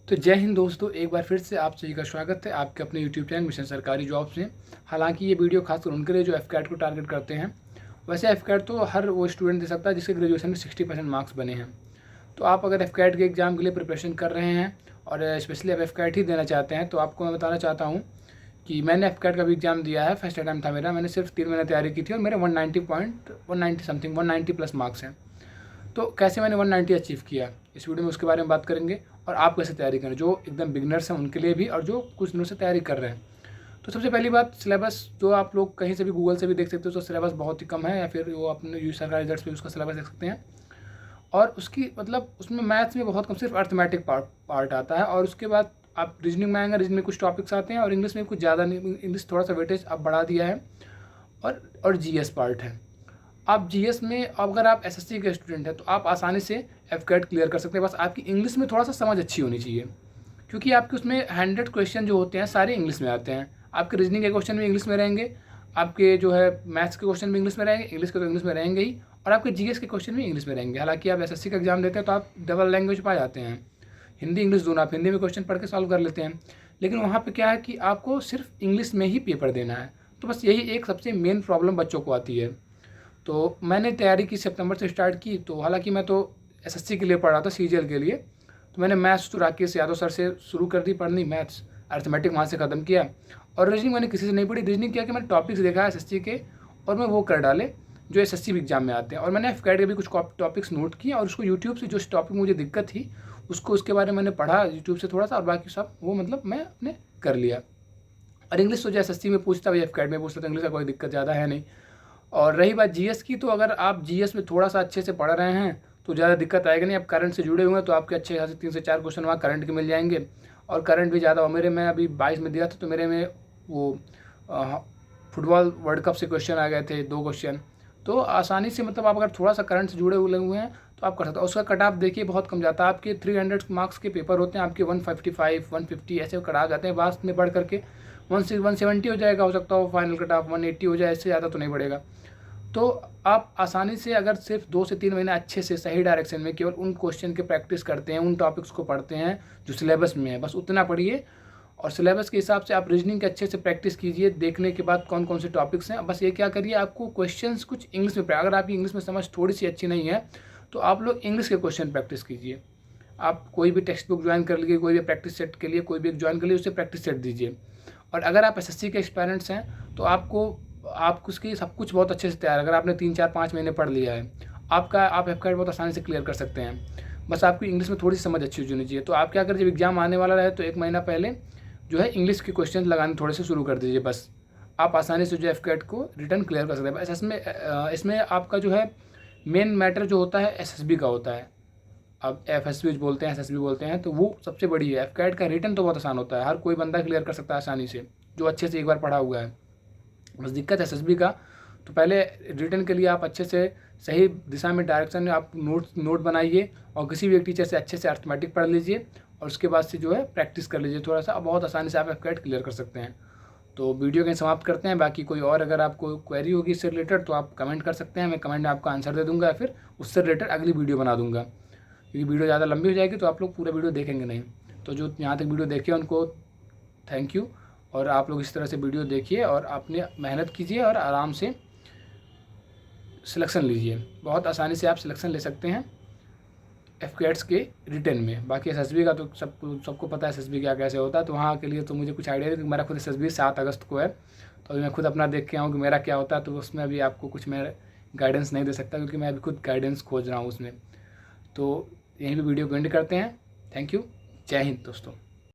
तो जय हिंद दोस्तों, एक बार फिर से आप सभी का स्वागत है आपके अपने यूट्यूब चैनल मिशन सरकारी जॉब्स में। हालांकि ये वीडियो खासकर उनके लिए जो एफकैट को टारगेट करते हैं। वैसे एफकैट तो हर वो स्टूडेंट दे सकता है जिसके ग्रेजुएशन में 60% मार्क्स बने हैं। तो आप अगर एफकैट के एग्ज़ाम के लिए प्रिपरेशन कर रहे हैं और स्पेशली आप एफकैट ही देना चाहते हैं, तो आपको मैं बताना चाहता हूँ कि मैंने एफकैट का भी एग्ज़ाम दिया है। फर्स्ट अटैम्प्ट था मेरा। मैंने सिर्फ 3 महीने तैयारी की थी और मेरे 190 समथिंग 190 प्लस मार्क्स हैं। तो कैसे मैंने 190 अचीव किया, इस वीडियो में उसके बारे में बात करेंगे। और आप कैसे तैयारी करें, जो एकदम बिगनर्स हैं उनके लिए भी और जो कुछ दिनों से तैयारी कर रहे हैं। तो सबसे पहली बात, सिलेबस जो आप लोग कहीं से भी गूगल से भी देख सकते हो, तो सिलेबस बहुत ही कम है, या फिर वो अपने यू सरकारी रिजल्ट पे उसका सिलेबस देख सकते हैं। और उसकी मतलब उसमें मैथ्स में बहुत कम, सिर्फ अर्थमेटिक पार्ट आता है। और उसके बाद आप रीजनिंग में आएंगे, रीजनिंग में कुछ टॉपिक्स आते हैं और इंग्लिश में कुछ ज़्यादा नहीं, इंग्लिश थोड़ा सा वेटेज अब बढ़ा दिया है। और जीएस पार्ट है। आप जीएस में अगर आप एसएससी के स्टूडेंट हैं तो आप आसानी से एफकैट क्लियर कर सकते हैं। बस आपकी इंग्लिश में थोड़ा सा समझ अच्छी होनी चाहिए, क्योंकि आपके उसमें 100 क्वेश्चन जो होते हैं सारे इंग्लिश में आते हैं। आपके रीजनिंग के क्वेश्चन भी इंग्लिश में रहेंगे, आपके जो है मैथ्स के क्वेश्चन भी इंग्लिश में रहेंगे, इंग्लिश के तो इंग्लिश में रहेंगे ही, और आपके जीएस के क्वेश्चन भी इंग्लिश में रहेंगे। हालांकि आप एसएससी का एग्जाम देते हैं तो आप डबल लैंग्वेज पा जाते हैं, हिंदी इंग्लिश दोनों। आप हिंदी में क्वेश्चन पढ़ के सॉल्व कर लेते हैं, लेकिन वहाँ पे क्या है कि आपको सिर्फ इंग्लिश में ही पेपर देना है। तो बस यही एक सबसे मेन प्रॉब्लम बच्चों को आती है। तो मैंने तैयारी की, सितंबर से स्टार्ट की। तो हालांकि मैं तो एसएससी के लिए पढ़ रहा था, सीजीएल के लिए। तो मैंने मैथ्स तो राकेश यादव सर से शुरू कर दी पढ़नी, मैथ्स अर्थमेटिक वहाँ से ख़त्म किया। और रीजनिंग मैंने किसी से नहीं पढ़ी। रीजनिंग किया कि मैंने टॉपिक्स देखा एसएससी के और मैं वो कर डाले जो एसएससी एग्जाम में आते हैं। और मैंने एफकैट के भी कुछ टॉपिक्स नोट किए और उसको यूट्यूब से, जो टॉपिक मुझे दिक्कत थी उसको, उसके बारे में मैंने पढ़ा यूट्यूब से थोड़ा सा, और बाकी सब वो मतलब मैं अपने कर लिया। और इंग्लिश तो जो एसएससी में पूछता है एफकैट में पूछता, तो इंग्लिश का कोई दिक्कत ज़्यादा है नहीं। और रही बात जीएस की, तो अगर आप जीएस में थोड़ा सा अच्छे से पढ़ रहे हैं तो ज़्यादा दिक्कत आएगी नहीं। आप करंट से जुड़े हुए हैं तो आपके अच्छे खासे 3 से 4 क्वेश्चन वहाँ करंट के मिल जाएंगे। और करंट भी ज़्यादा, और मेरे में अभी 22 में दिया था तो मेरे में वो फुटबॉल वर्ल्ड कप से क्वेश्चन आ गए थे, 2 क्वेश्चन। तो आसानी से मतलब आप अगर थोड़ा सा करंट से जुड़े हुए हैं तो आप कर सकते हो। उसका कट ऑफ देखिए बहुत कम जाता है। आपके 300 मार्क्स के पेपर होते हैं, आपके 155 150 ऐसे कट ऑफ जाते हैं। बाद में बढ़ करके 170 हो जाएगा, हो सकता हो फाइनल कट ऑफ 180 हो जाए, इससे ज़्यादा तो नहीं बढ़ेगा। तो आप आसानी से अगर सिर्फ 2 से 3 महीने अच्छे से सही डायरेक्शन में केवल उन क्वेश्चन के प्रैक्टिस करते हैं, उन टॉपिक्स को पढ़ते हैं जो सिलेबस में है, बस उतना पढ़िए। और सिलेबस के हिसाब से आप रीजनिंग के अच्छे से प्रैक्टिस कीजिए, देखने के बाद कौन कौन से टॉपिक्स हैं। बस ये क्या करिए, आपको क्वेश्चंस कुछ इंग्लिश में, अगर आपकी इंग्लिश में समझ थोड़ी सी अच्छी नहीं है तो आप लोग इंग्लिश के क्वेश्चन प्रैक्टिस कीजिए। आप कोई भी टेक्स्ट बुक ज्वाइन कर लीजिए, कोई भी प्रैक्टिस सेट के लिए कोई भी एक ज्वाइन कर लीजिए, उससे प्रैक्टिस सेट दीजिए। और अगर आप एसएससी के एस्पायरेंट्स हैं तो आप उसकी सब कुछ बहुत अच्छे से तैयार, अगर आपने 3 4 5 महीने पढ़ लिया है, आप एफकैट बहुत आसानी से क्लियर कर सकते हैं। बस आपकी इंग्लिश में थोड़ी सी समझ अच्छी होनी चाहिए। तो आप क्या करें, जब एग्जाम आने वाला रहे तो 1 महीना पहले जो है इंग्लिश के क्वेश्चन लगाने थोड़े से शुरू कर दीजिए। बस आप आसानी से जो एफकैट को रिटर्न क्लियर कर सकते हैं। बस इसमें आपका जो है मेन मैटर जो होता है एसएसबी का होता है। अब एफएसबी बोलते हैं, एसएसबी बोलते हैं, तो वो सबसे बड़ी है। एफकैट का रिटर्न तो बहुत आसान होता है, हर कोई बंदा क्लियर कर सकता है आसानी से जो अच्छे से एक बार पढ़ा हुआ है। बस दिक्कत है एसएसबी का। तो पहले रिटर्न के लिए आप अच्छे से सही दिशा में, डायरेक्शन में आप नोट बनाइए और किसी भी एक टीचर से अच्छे से अर्थमेटिक पढ़ लीजिए और उसके बाद से जो है प्रैक्टिस कर लीजिए थोड़ा सा। बहुत आसानी से आप एफकैट क्लियर कर सकते हैं। तो वीडियो कहीं समाप्त करते हैं। बाकी कोई और अगर आपको क्वेरी होगी इससे रिलेटेड तो आप कमेंट कर सकते हैं, मैं कमेंट में आपका आंसर दे दूँगा, या फिर उससे रिलेटेड अगली वीडियो बना दूँगा। क्योंकि वीडियो ज़्यादा लंबी हो जाएगी तो आप लोग पूरा वीडियो देखेंगे नहीं। तो जो यहाँ तक वीडियो देखे उनको थैंक यू। और आप लोग इस तरह से वीडियो देखिए और अपने मेहनत कीजिए और आराम से सिलेक्शन लीजिए। बहुत आसानी से आप सिलेक्शन ले सकते हैं एफकैट्स के रिटर्न में। बाकी एसएसबी का तो सबको पता है एसएसबी क्या कैसे होता है, तो वहाँ के लिए तो मुझे कुछ आइडिया नहीं, मेरा खुद एसएसबी 7 अगस्त को है। तो अभी मैं खुद अपना देख के आऊँ कि मेरा क्या होता है, तो उसमें अभी आपको कुछ मैं गाइडेंस नहीं दे सकता, क्योंकि मैं अभी खुद गाइडेंस खोज रहा हूँ उसमें। तो यहीं पर वीडियो को एंड करते हैं। Thank you. जय हिंद दोस्तों।